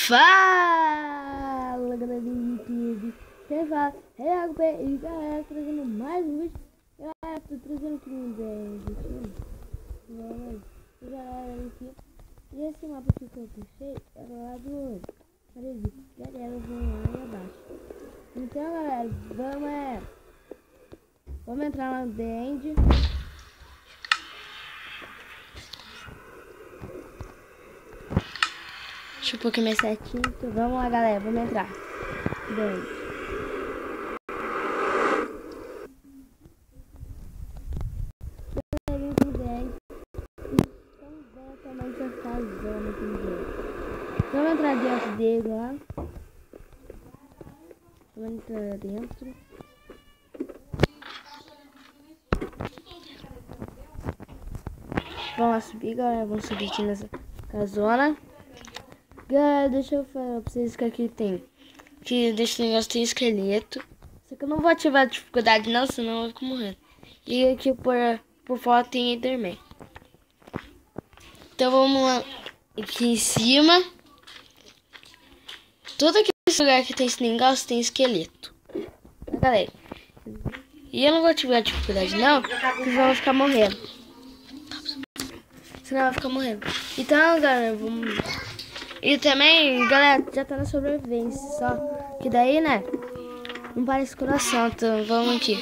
Fala, galerinha do YouTube. Quem fala é a e galera, trazendo mais um vídeo. Galera, tô trazendo aqui um galera aqui. E esse mapa aqui que eu puxei é lá do Marelito. Galera, vão lá e abaixo. Então, galera, vamos entrar lá no The End. Deixa eu pôr aqui mais certinho. Então, vamos lá, galera. Vamos entrar. Bem. Vamos entrar dentro dele lá. Vamos entrar dentro. Vamos subir, galera. Vamos subir aqui nessa casona. Galera, deixa eu falar pra vocês que aqui tem. Que desse negócio tem esqueleto. Só que eu não vou ativar a dificuldade não, senão eu vou ficar morrendo. E aqui por fora tem Enderman. Então vamos lá. Aqui em cima. Todo aquele lugar que tem esse negócio tem esqueleto. Galera. E eu não vou ativar a dificuldade não, porque senão eu vou ficar morrendo. Senão eu vou ficar morrendo. Então, galera, vamos... E também, galera, já tá na sobrevivência, só que daí, né, não parece coração, então vamos aqui.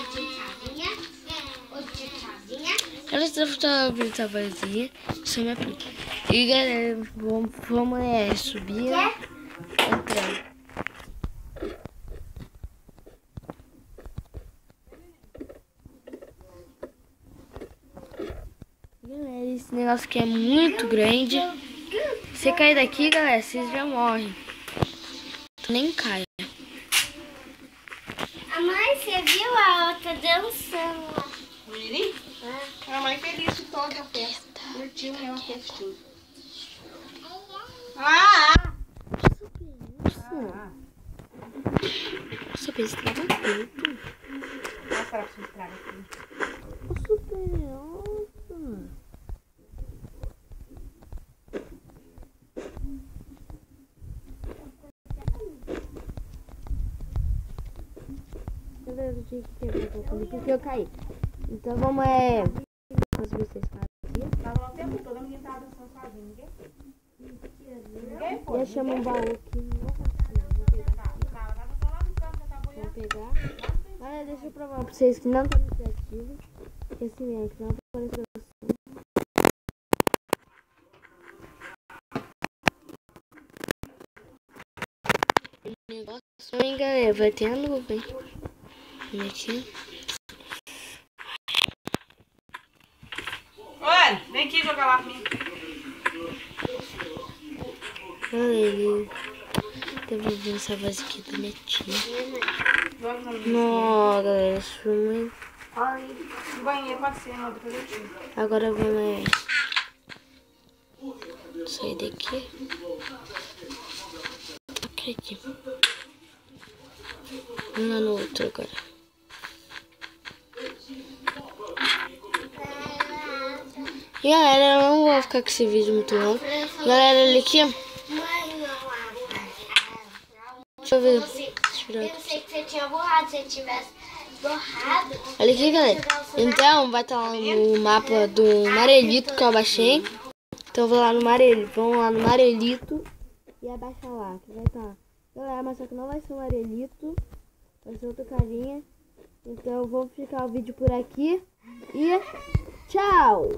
Ela está vazia, só me aplica. E galera, vamos subir, entrar. Galera, esse negócio aqui é muito grande. Se cair daqui, galera, vocês já morrem. Então nem caia. A mãe, você viu a outra dançando lá? O Miri? A mãe feliz de toda a festa. Curtiu mesmo a festinha. Nossa, pensa que tava feito. Mostra pra você entrar aqui. Eu tinha que quebrar um pouco ali porque eu caí. Então vamos as vocês aqui. Tava o tempo todo, a menina tava dançando sozinha. Ninguém foi. Ninguém foi. E eu chamo um baú aqui. Vamos pegar. Olha, deixa eu provar pra vocês que não tá no criativo. Que assim mesmo, que não apareceu assim. Negócio, hein, galera? Vai ter a nuvem. Aqui. Olha, vem aqui jogar lá comigo. Olha, teve ouvindo essa voz aqui da minha tia. Vamos no Nossa, galera, isso foi muito... O banheiro pode ser, não, depois eu tiro. Agora vamos sair daqui. Aqui. Vamos lá no outro agora. E galera, eu não vou ficar com esse vídeo muito longo. Galera, olha aqui. Deixa eu ver. Eu sei que você tinha borrado, se você tivesse borrado. Olha aqui, galera. Então, vai estar lá no mapa do Marelito que eu abaixei. Então, eu vou lá no Marelito. Vamos lá no Marelito e abaixa lá, que vai estar. Galera, mas só que não vai ser o Marelito. Vai ser outro carinha. Então, eu vou ficar o vídeo por aqui. E tchau!